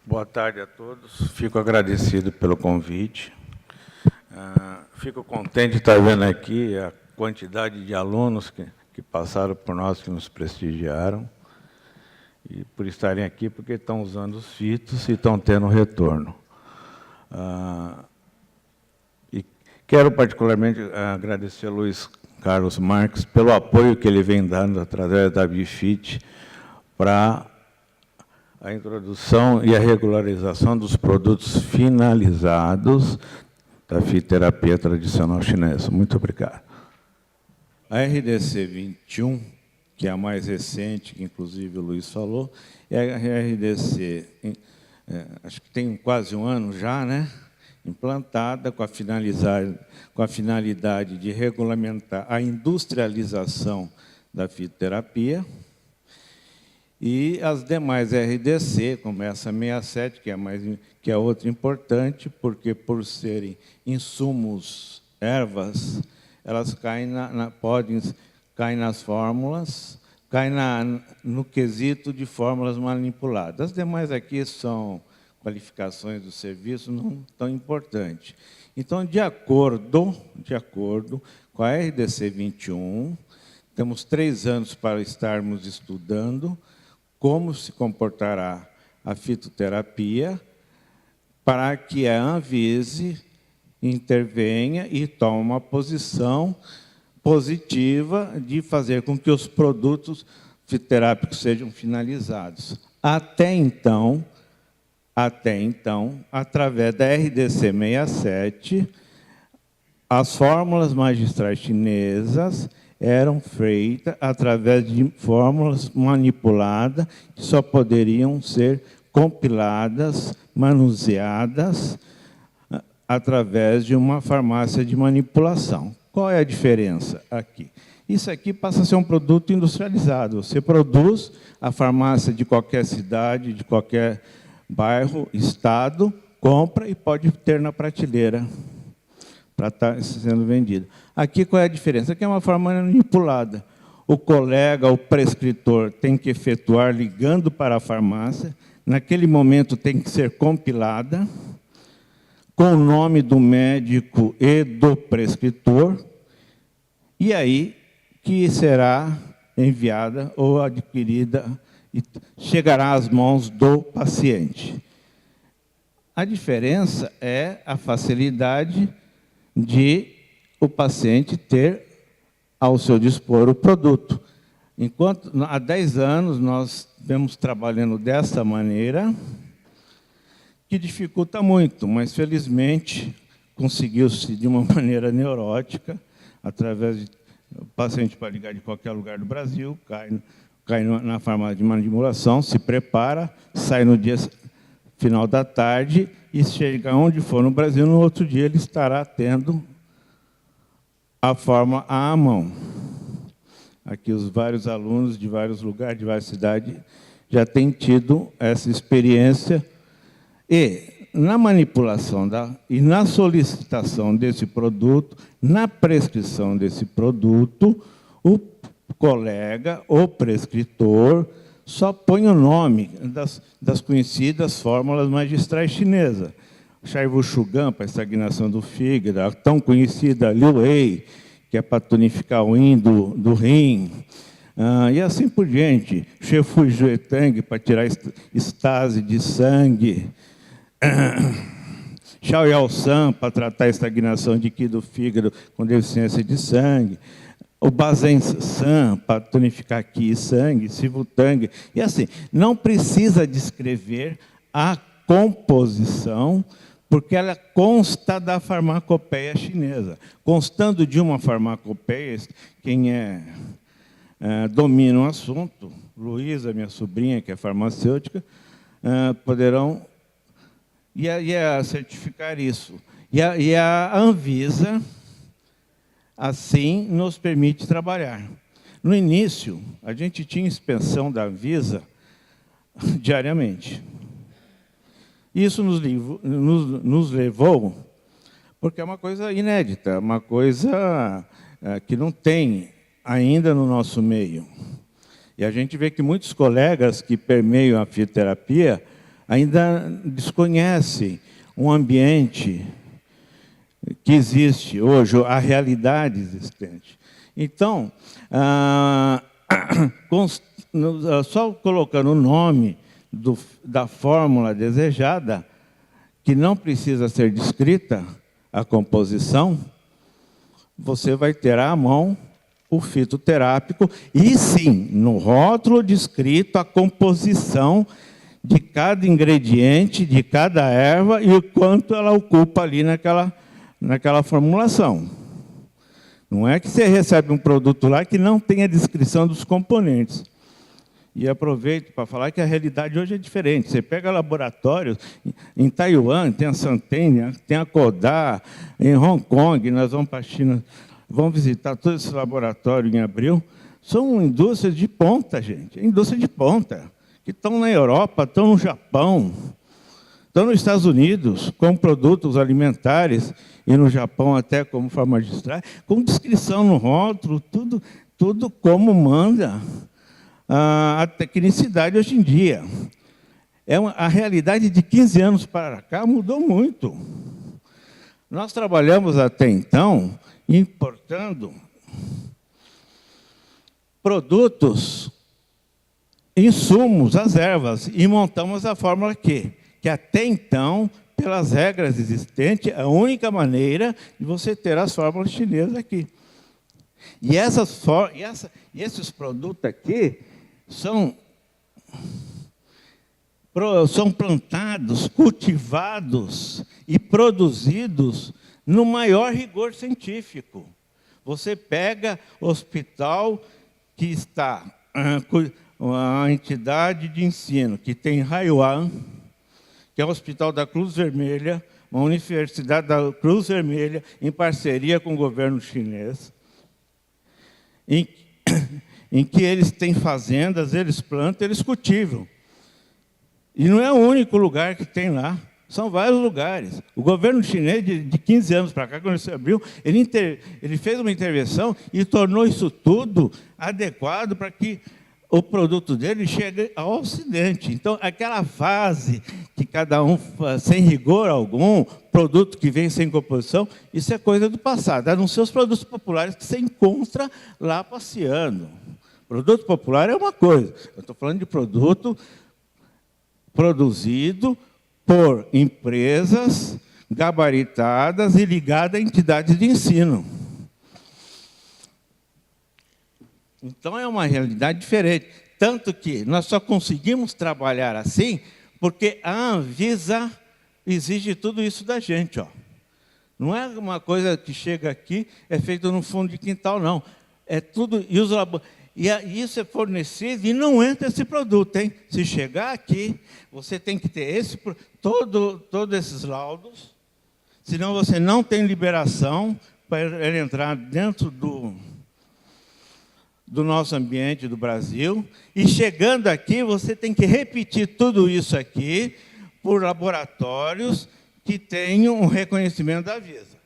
Boa tarde a todos. Fico agradecido pelo convite. Fico contente de estar vendo aqui a quantidade de alunos que passaram por nós, que nos prestigiaram, e por estarem aqui, porque estão usando os fitos e estão tendo retorno. E quero particularmente agradecer ao Luiz Carlos Marques pelo apoio que ele vem dando através da BIFIT para a introdução e a regularização dos produtos finalizados da fitoterapia tradicional chinesa. Muito obrigado. A RDC 21, que é a mais recente, que inclusive o Luiz falou, é a RDC, acho que tem quase um ano já, né? Implantada com a finalidade de regulamentar a industrialização da fitoterapia. E as demais RDC, como essa 67, que é outra importante, porque, por serem insumos, ervas, elas podem cair nas fórmulas, caem no quesito de fórmulas manipuladas. As demais aqui são qualificações do serviço, não tão importantes. Então, de acordo com a RDC 21, temos 3 anos para estarmos estudando como se comportará a fitoterapia para que a Anvise intervenha e tome uma posição positiva de fazer com que os produtos fitoterápicos sejam finalizados. Até então, através da RDC 67, as fórmulas magistrais chinesas eram feitas através de fórmulas manipuladas que só poderiam ser compiladas, manuseadas através de uma farmácia de manipulação. Qual é a diferença aqui? Isso aqui passa a ser um produto industrializado. Você produz, a farmácia de qualquer cidade, de qualquer bairro, estado, compra e pode ter na prateleira para estar sendo vendido. Aqui, qual é a diferença? Aqui é uma forma manipulada. O colega, o prescritor, tem que efetuar ligando para a farmácia. Naquele momento, tem que ser compilada com o nome do médico e do prescritor, e aí que será enviada ou adquirida e chegará às mãos do paciente. A diferença é a facilidade de o paciente ter ao seu dispor o produto. Enquanto há 10 anos nós vemos trabalhando dessa maneira, que dificulta muito, mas felizmente conseguiu-se de uma maneira neurótica, através de o paciente pode ligar de qualquer lugar do Brasil, cai na farmácia de manipulação, se prepara, sai no dia final da tarde e chega onde for no Brasil, no outro dia ele estará tendo a forma à mão. Aqui os vários alunos de vários lugares, de várias cidades, já têm tido essa experiência. E na manipulação e na solicitação desse produto, na prescrição desse produto, o colega, o prescritor, só põe o nome das conhecidas fórmulas magistrais chinesas. Shaivu-Shugan, para a estagnação do fígado, a tão conhecida Liu Wei, que é para tonificar o yin do rim, e assim por diante. Shefui-Juetang, para tirar estase de sangue. Xiao Yao-San, para tratar a estagnação de qi do fígado com deficiência de sangue. O Bazen-San, para tonificar qi e sangue. Sivutang. E assim, não precisa descrever a composição, porque ela consta da farmacopeia chinesa. Constando de uma farmacopeia, quem domina o assunto, Luísa, minha sobrinha, que é farmacêutica, poderão certificar isso. E a Anvisa, assim, nos permite trabalhar. No início, a gente tinha inspeção da Anvisa diariamente. Isso nos levou, porque é uma coisa inédita, uma coisa que não tem ainda no nosso meio. E a gente vê que muitos colegas que permeiam a fitoterapia ainda desconhece um ambiente que existe hoje, a realidade existente. Então, só colocando o nome da fórmula desejada, que não precisa ser descrita a composição, você vai ter à mão o fitoterápico e, sim, no rótulo descrito a composição de cada ingrediente, de cada erva e o quanto ela ocupa ali naquela formulação. Não é que você recebe um produto lá que não tem a descrição dos componentes. E aproveito para falar que a realidade hoje é diferente. Você pega laboratórios, em Taiwan tem a Santen, tem a Kodar, em Hong Kong, nós vamos para a China, vamos visitar todos esses laboratórios em abril. São indústrias de ponta, gente, indústria de ponta, que estão na Europa, estão no Japão, estão nos Estados Unidos, com produtos alimentares, e no Japão até como forma magistral, com descrição no rótulo, tudo como manda a tecnicidade hoje em dia. A realidade de 15 anos para cá mudou muito. Nós trabalhamos até então importando produtos, insumos, as ervas, e montamos a fórmula que até então, pelas regras existentes, é a única maneira de você ter as fórmulas chinesas aqui. E esses produtos aqui são plantados, cultivados e produzidos no maior rigor científico. Você pega o hospital que está, a entidade de ensino, que tem Haiwan, que é o Hospital da Cruz Vermelha, uma universidade da Cruz Vermelha, em parceria com o governo chinês, em que eles têm fazendas, eles plantam, eles cultivam. E não é o único lugar que tem lá, são vários lugares. O governo chinês, de 15 anos para cá, quando ele se abriu, ele fez uma intervenção e tornou isso tudo adequado para que o produto dele chegue ao Ocidente. Então, aquela fase que cada um, sem rigor algum, produto que vem sem composição, isso é coisa do passado, a não ser os produtos populares que você encontra lá passeando. Produto popular é uma coisa, eu estou falando de produto produzido por empresas gabaritadas e ligadas a entidades de ensino. Então, é uma realidade diferente. Tanto que nós só conseguimos trabalhar assim porque a Anvisa exige tudo isso da gente. Ó. Não é uma coisa que chega aqui, é feito no fundo de quintal, não. É tudo, e isso é fornecido e não entra esse produto. Hein? Se chegar aqui, você tem que ter todos esses laudos, senão você não tem liberação para ele entrar dentro do nosso ambiente do Brasil, e chegando aqui, você tem que repetir tudo isso aqui por laboratórios que tenham um reconhecimento da Anvisa.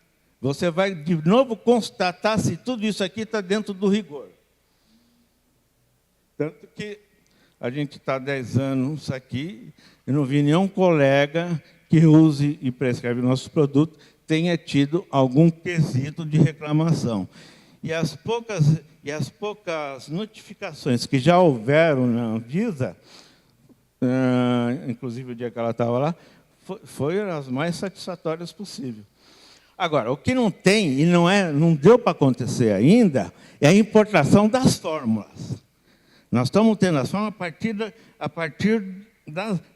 Você vai, de novo, constatar se tudo isso aqui está dentro do rigor. Tanto que a gente está há 10 anos aqui, e não vi nenhum colega que use e prescreve nossos produtos tenha tido algum quesito de reclamação. E as poucas notificações que já houveram na Anvisa, inclusive o dia que ela estava lá, foram as mais satisfatórias possíveis. Agora, o que não tem, e não deu para acontecer ainda, é a importação das fórmulas. Nós estamos tendo as fórmulas a partir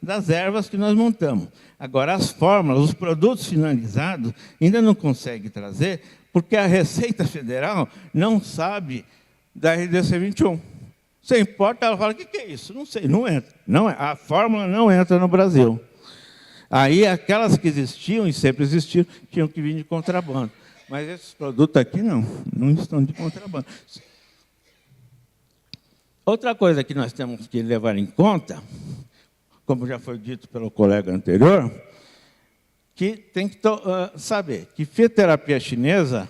das ervas que nós montamos. Agora, as fórmulas, os produtos finalizados, ainda não consegue trazer, porque a Receita Federal não sabe da RDC 21. Você importa, ela fala, o que é isso? Não sei, não entra. A fórmula não entra no Brasil. Aí, aquelas que existiam e sempre existiram, tinham que vir de contrabando. Mas esses produtos aqui não estão de contrabando. Outra coisa que nós temos que levar em conta, como já foi dito pelo colega anterior, que tem que saber que fitoterapia chinesa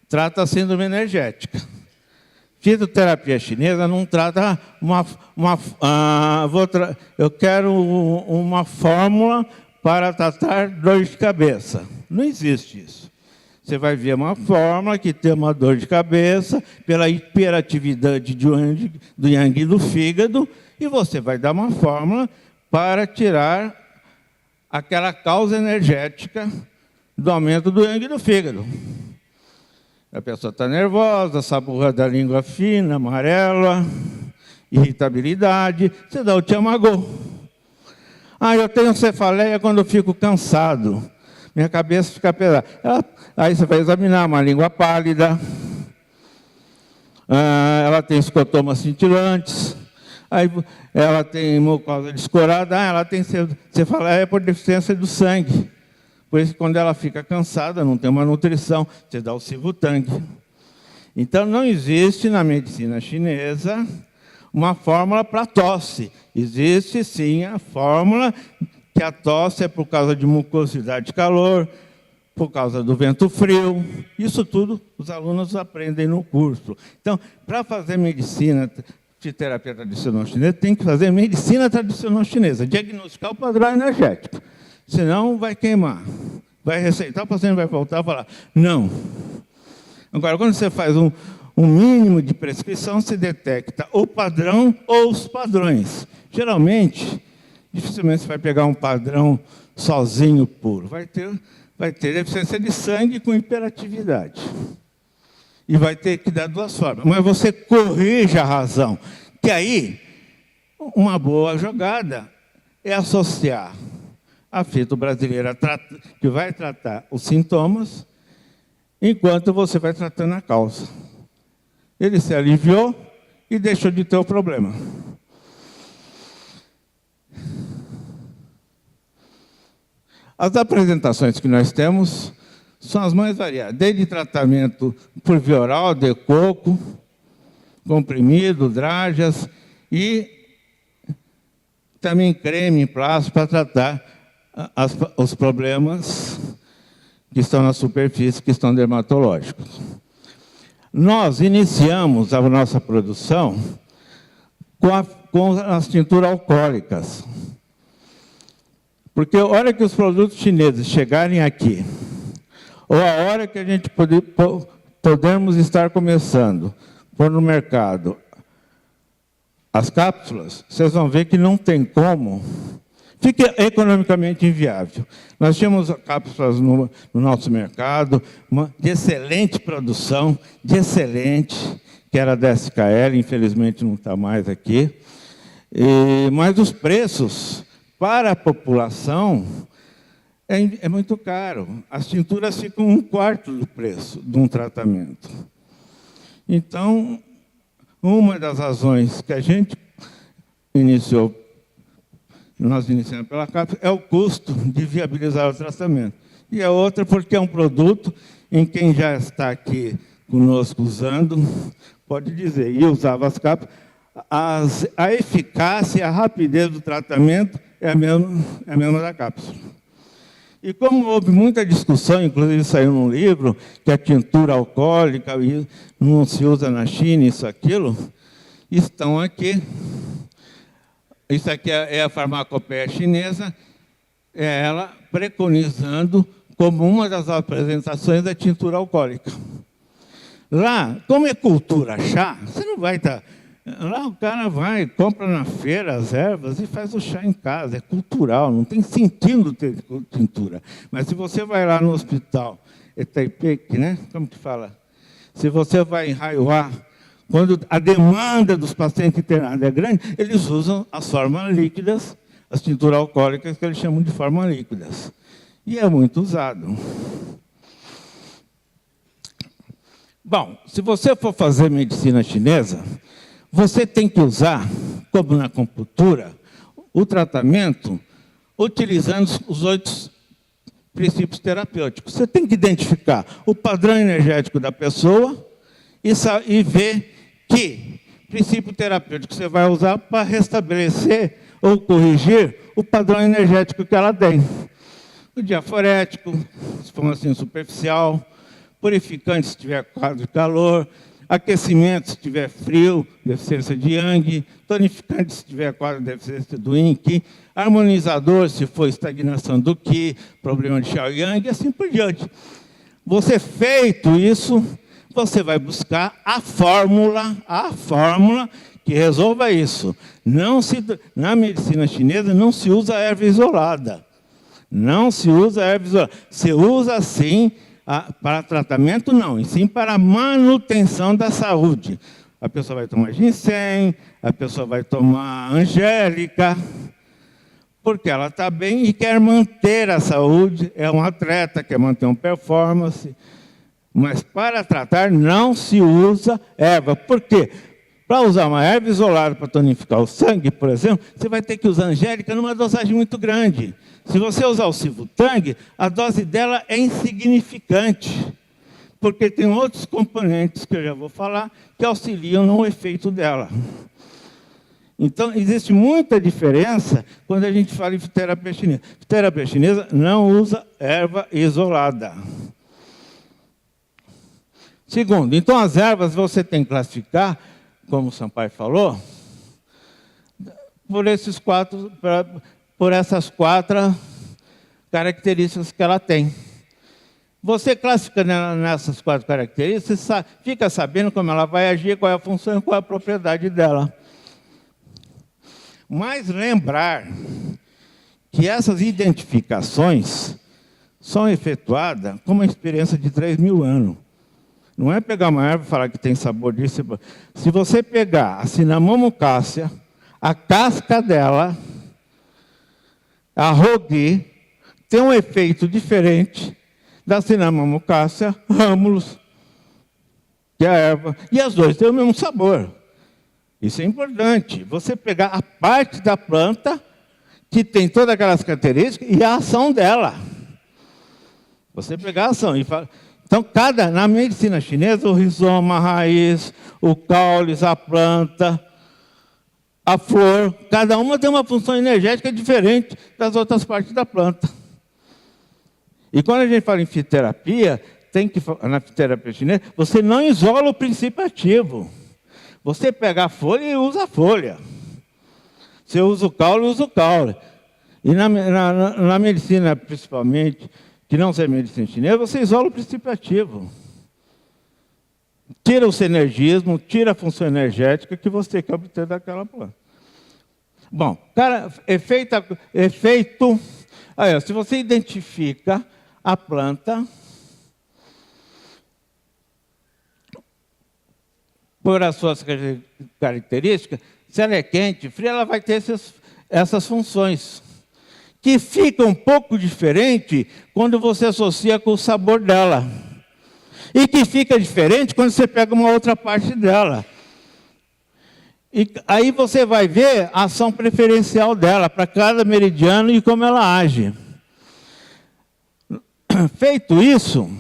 trata a síndrome energética. Fitoterapia chinesa não trata eu quero uma fórmula para tratar dor de cabeça. Não existe isso. Você vai ver uma fórmula que tem uma dor de cabeça pela hiperatividade do yang do fígado e você vai dar uma fórmula para tirar aquela causa energética do aumento do yang do fígado. A pessoa está nervosa, saburra da língua fina, amarela, irritabilidade, você dá o Tiamagô. Eu tenho cefaleia quando eu fico cansado. Minha cabeça fica pesada. Aí você vai examinar uma língua pálida. Ela tem escotomas cintilantes. Aí ela tem mucosa descorada. Ela tem cefaleia por deficiência do sangue. Por isso, quando ela fica cansada, não tem uma nutrição, você dá o Sivutang. Então, não existe na medicina chinesa uma fórmula para tosse. Existe, sim, a fórmula que a tosse é por causa de mucosidade de calor, por causa do vento frio. Isso tudo os alunos aprendem no curso. Então, para fazer medicina de terapia tradicional chinesa, tem que fazer medicina tradicional chinesa, diagnosticar o padrão energético. Senão vai queimar. Vai receitar, o paciente vai voltar e falar, não. Agora, quando você faz um mínimo de prescrição, se detecta o padrão ou os padrões. Geralmente, dificilmente você vai pegar um padrão sozinho puro. Vai ter deficiência de sangue com hiperatividade. E vai ter que dar duas formas. Mas você corrige a razão. Que aí, uma boa jogada é associar a fito brasileira que vai tratar os sintomas, enquanto você vai tratando a causa. Ele se aliviou e deixou de ter o problema. As apresentações que nós temos são as mais variadas, desde tratamento por via oral, de coco, comprimido, dragas e também creme em plástico para tratar os problemas que estão na superfície, que estão dermatológicos. Nós iniciamos a nossa produção com as tinturas alcoólicas. Porque a hora que os produtos chineses chegarem aqui, ou a hora que a gente podemos estar começando pôr no mercado as cápsulas, vocês vão ver que não tem como. Fica economicamente inviável. Nós tínhamos cápsulas no nosso mercado, de excelente produção, que era da SKL, infelizmente não está mais aqui. Mas os preços para a população é muito caro. As tinturas ficam 1/4 do preço de um tratamento. Então, uma das razões que a gente nós iniciamos pela cápsula, é o custo de viabilizar o tratamento. E a outra porque é um produto em quem já está aqui conosco usando, pode dizer, e usava as cápsulas, a eficácia e a rapidez do tratamento é a mesma da cápsula. E como houve muita discussão, inclusive saiu num livro, que a tintura alcoólica não se usa na China, isso, aquilo, estão aqui. Isso aqui é a farmacopeia chinesa, é ela preconizando como uma das apresentações da tintura alcoólica. Lá, como é cultura chá, você não vai estar... Lá o cara vai, compra na feira as ervas e faz o chá em casa, é cultural, não tem sentido ter tintura. Mas se você vai lá no hospital, Etaipei, né? Como que fala? Se você vai em Raiuá, quando a demanda dos pacientes internados é grande, eles usam as formas líquidas, as tinturas alcoólicas, que eles chamam de formas líquidas. E é muito usado. Bom, se você for fazer medicina chinesa, você tem que usar, como na acupuntura, o tratamento utilizando os 8 princípios terapêuticos. Você tem que identificar o padrão energético da pessoa e ver que princípio terapêutico você vai usar para restabelecer ou corrigir o padrão energético que ela tem. O diaforético, se for assim, superficial, purificante se tiver quadro de calor, aquecimento se tiver frio, deficiência de Yang, tonificante se tiver quadro de deficiência do Yin, Qi, harmonizador se for estagnação do Qi, problema de Xiao Yang, e assim por diante. Você feito isso, você vai buscar a fórmula que resolva isso. Na medicina chinesa não se usa erva isolada. Não se usa erva isolada. Se usa, sim, para tratamento, não, e sim para manutenção da saúde. A pessoa vai tomar ginseng, a pessoa vai tomar angélica, porque ela está bem e quer manter a saúde, é um atleta, quer manter uma performance. Mas para tratar não se usa erva. Por quê? Para usar uma erva isolada para tonificar o sangue, por exemplo, você vai ter que usar a angélica numa dosagem muito grande. Se você usar o Sivutang, a dose dela é insignificante, porque tem outros componentes que eu já vou falar que auxiliam no efeito dela. Então, existe muita diferença quando a gente fala em fitoterapia chinesa. Fitoterapia chinesa não usa erva isolada. Segundo, então as ervas você tem que classificar, como o Sampaio falou, por essas 4 características que ela tem. Você classifica nessas 4 características, você fica sabendo como ela vai agir, qual é a função e qual é a propriedade dela. Mas lembrar que essas identificações são efetuadas com uma experiência de 3.000 anos. Não é pegar uma erva e falar que tem sabor disso. Se você pegar a Cinnamomum cassia, a casca dela, a Rogui, tem um efeito diferente da Cinnamomum cassia, Rhamulus, que é a erva. E as duas têm o mesmo sabor. Isso é importante. Você pegar a parte da planta que tem todas aquelas características e a ação dela. Você pegar a ação e falar... Então, na medicina chinesa, o rizoma, a raiz, o caule, a planta, a flor, cada uma tem uma função energética diferente das outras partes da planta. E quando a gente fala em fitoterapia, na fitoterapia chinesa, você não isola o princípio ativo. Você pega a folha e usa a folha. Você usa o caule, usa o caule. E na medicina, principalmente, que não seja medicina chinesa, você isola o princípio ativo. Tira o sinergismo, tira a função energética que você quer obter daquela planta. Bom, efeito... Aí, se você identifica a planta por as suas características, se ela é quente, fria, ela vai ter essas funções, que fica um pouco diferente quando você associa com o sabor dela. E que fica diferente quando você pega uma outra parte dela. E aí você vai ver a ação preferencial dela para cada meridiano e como ela age. Feito isso,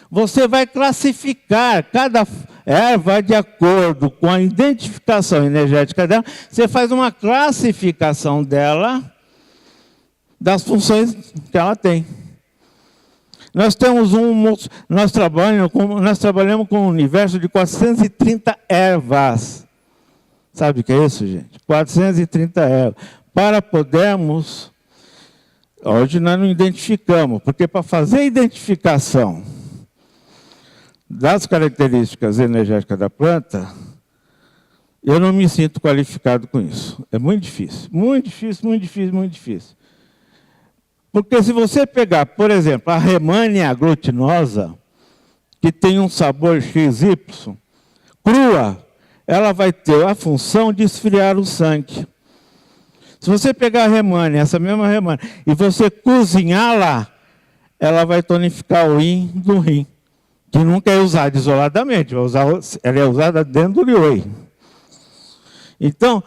você vai classificar cada erva de acordo com a identificação energética dela. Você faz uma classificação dela, das funções que ela tem. Nós trabalhamos com um universo de 430 ervas. Sabe o que é isso, gente? 430 ervas. Para podermos... Hoje nós não identificamos, porque para fazer a identificação das características energéticas da planta, eu não me sinto qualificado com isso. É muito difícil, muito difícil, muito difícil, muito difícil. Porque se você pegar, por exemplo, a Rehmannia glutinosa, que tem um sabor XY, crua, ela vai ter a função de esfriar o sangue. Se você pegar a Rehmannia, essa mesma Rehmannia, e você cozinhá-la, ela vai tonificar o yin do rim, que nunca é usada isoladamente, ela é usada dentro do whey. Então,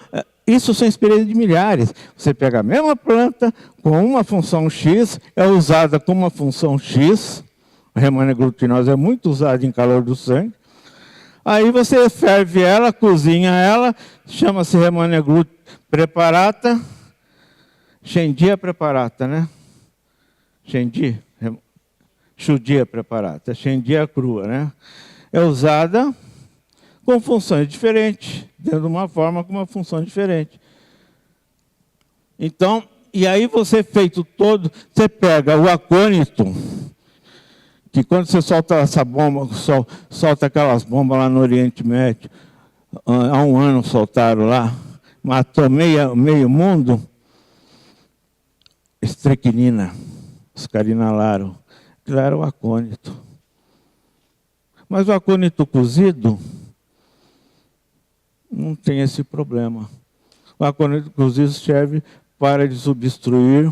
isso são experiências de milhares. Você pega a mesma planta, com uma função X, é usada com uma função X, a Rehmannia glutinosa é muito usada em calor do sangue. Aí você ferve ela, cozinha ela, chama-se Rehmannia preparata, Shendia preparata, né? Shendia preparata, Shendia crua, né? É usada com funções diferentes, dentro de uma forma com uma função diferente. Então, e aí você feito todo, você pega o acônito, que quando você solta essa bomba, solta aquelas bombas lá no Oriente Médio, há um ano soltaram lá, matou meio mundo, estricnina, os caras inalaram. Aquilo era o acônito. Mas o acônito cozido não tem esse problema. O acônito cozido serve para desobstruir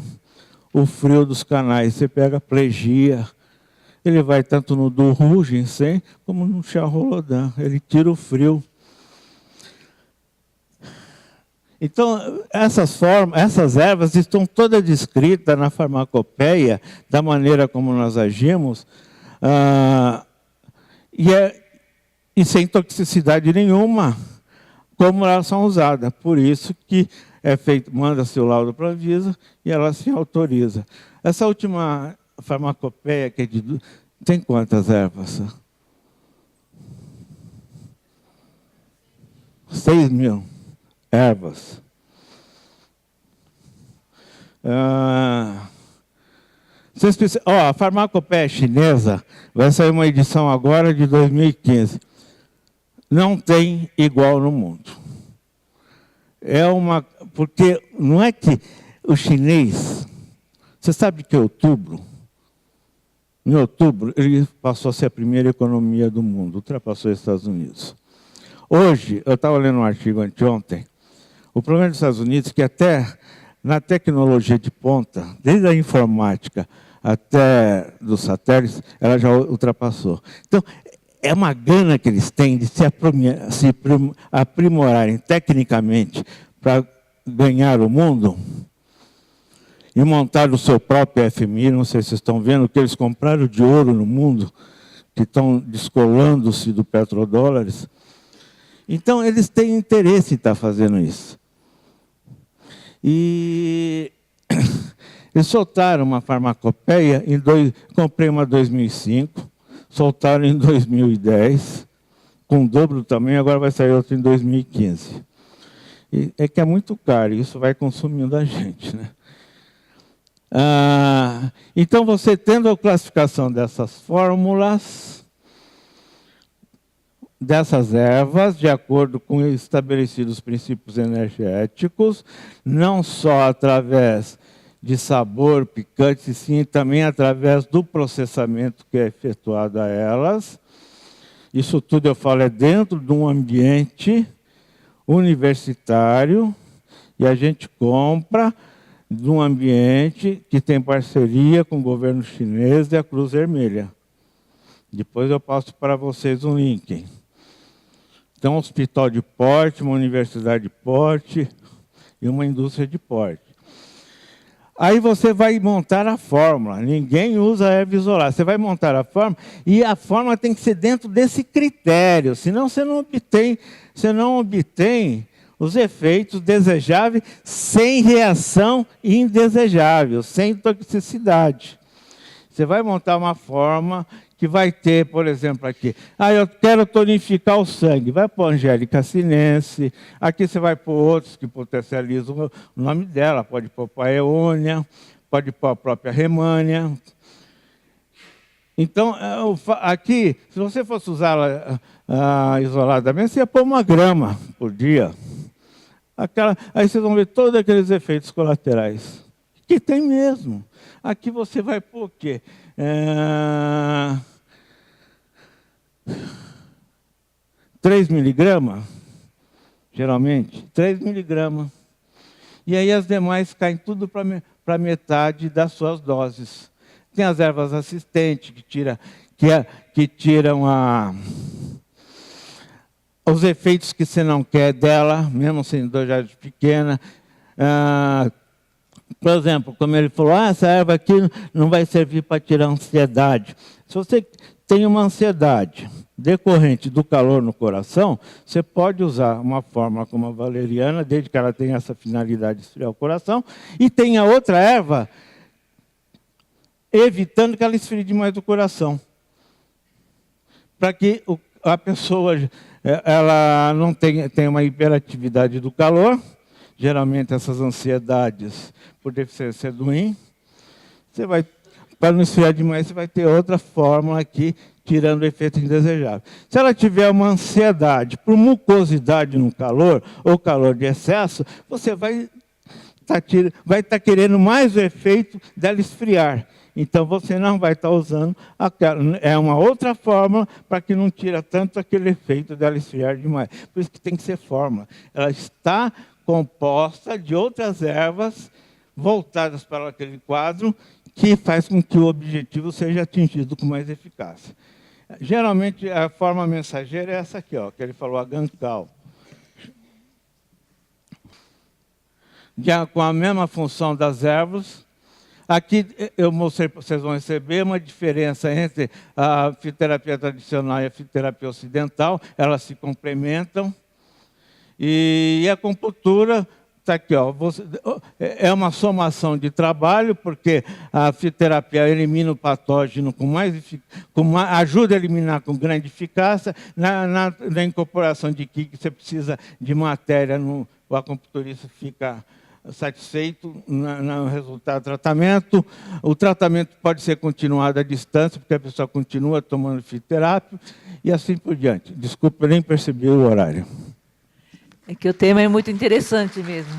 o frio dos canais. Você pega a plegia, ele vai tanto no Duru, ginseng, como no charrolodã. Ele tira o frio. Então, essas ervas estão todas descritas na farmacopeia, da maneira como nós agimos, e sem toxicidade nenhuma, como elas são usadas. Por isso que é feito, manda-se o laudo para a Anvisa e ela se autoriza. Essa última farmacopeia, que é tem quantas ervas? 6.000 ervas. A farmacopeia chinesa vai sair uma edição agora de 2015. Não tem igual no mundo. Porque não é que o chinês... Você sabe que em outubro, ele passou a ser a primeira economia do mundo, ultrapassou os Estados Unidos. Hoje, eu estava lendo um artigo anteontem, o problema dos Estados Unidos é que até na tecnologia de ponta, desde a informática até dos satélites, ela já ultrapassou. Então, é uma gana que eles têm de se aprimorarem tecnicamente para ganhar o mundo e montar o seu próprio FMI. Não sei se vocês estão vendo o que eles compraram de ouro no mundo, que estão descolando-se do petrodólares. Então, eles têm interesse em estar fazendo isso. E eles soltaram uma farmacopeia, comprei uma em 2005, soltaram em 2010, com o dobro do tamanho, agora vai sair outra em 2015. E é que é muito caro, e isso vai consumindo a gente, né? Então, você tendo a classificação dessas fórmulas, dessas ervas, de acordo com estabelecidos princípios energéticos, não só através de sabor, picante, sim, também através do processamento que é efetuado a elas. Isso tudo, eu falo, é dentro de um ambiente universitário, e a gente compra de um ambiente que tem parceria com o governo chinês e a Cruz Vermelha. Depois eu passo para vocês um link. Então, um hospital de porte, uma universidade de porte e uma indústria de porte. Aí você vai montar a fórmula. Ninguém usa erva isolada. Você vai montar a fórmula e a fórmula tem que ser dentro desse critério. Senão você não obtém os efeitos desejáveis sem reação indesejável, sem toxicidade. Você vai montar uma fórmula que vai ter, por exemplo, aqui, eu quero tonificar o sangue, vai pôr Angélica Sinense, aqui você vai pôr outros que potencializam o nome dela, pode pôr Paeônia, pode pôr a própria Remânia. Então, aqui, se você fosse usá-la isoladamente, você ia pôr 1 grama por dia. Aí vocês vão ver todos aqueles efeitos colaterais, que tem mesmo. Aqui você vai pôr o quê? 3 miligramas, geralmente, 3 miligramas. E aí as demais caem tudo para metade das suas doses. Tem as ervas assistentes, que tiram os efeitos que você não quer dela, mesmo sendo dosagem pequena. Por exemplo, como ele falou, essa erva aqui não vai servir para tirar ansiedade. Se você tem uma ansiedade decorrente do calor no coração, você pode usar uma fórmula como a valeriana, desde que ela tenha essa finalidade de esfriar o coração, e tem a outra erva, evitando que ela esfrie demais o coração, para que a pessoa ela não tem uma hiperatividade do calor, geralmente essas ansiedades por deficiência do rim. Você vai, para não esfriar demais, você vai ter outra fórmula aqui, tirando o efeito indesejável. Se ela tiver uma ansiedade por mucosidade no calor, ou calor de excesso, você vai estar querendo mais o efeito dela esfriar. Então, você não vai estar usando uma outra fórmula para que não tira tanto aquele efeito dela esfriar demais. Por isso que tem que ser fórmula. Ela está composta de outras ervas voltadas para aquele quadro que faz com que o objetivo seja atingido com mais eficácia. Geralmente, a forma mensageira é essa aqui, ó, que ele falou, a Gancal. Já com a mesma função das ervas. Aqui eu mostrei, vocês vão receber uma diferença entre a fitoterapia tradicional e a fitoterapia ocidental. Elas se complementam. E a acupuntura está aqui, ó, é uma somação de trabalho, porque a fitoterapia elimina o patógeno ajuda a eliminar com grande eficácia. Na incorporação de que você precisa de matéria, o acupunturista fica satisfeito no resultado do tratamento. O tratamento pode ser continuado à distância, porque a pessoa continua tomando fitoterápico, e assim por diante. Desculpe, eu nem percebi o horário. É que o tema é muito interessante mesmo.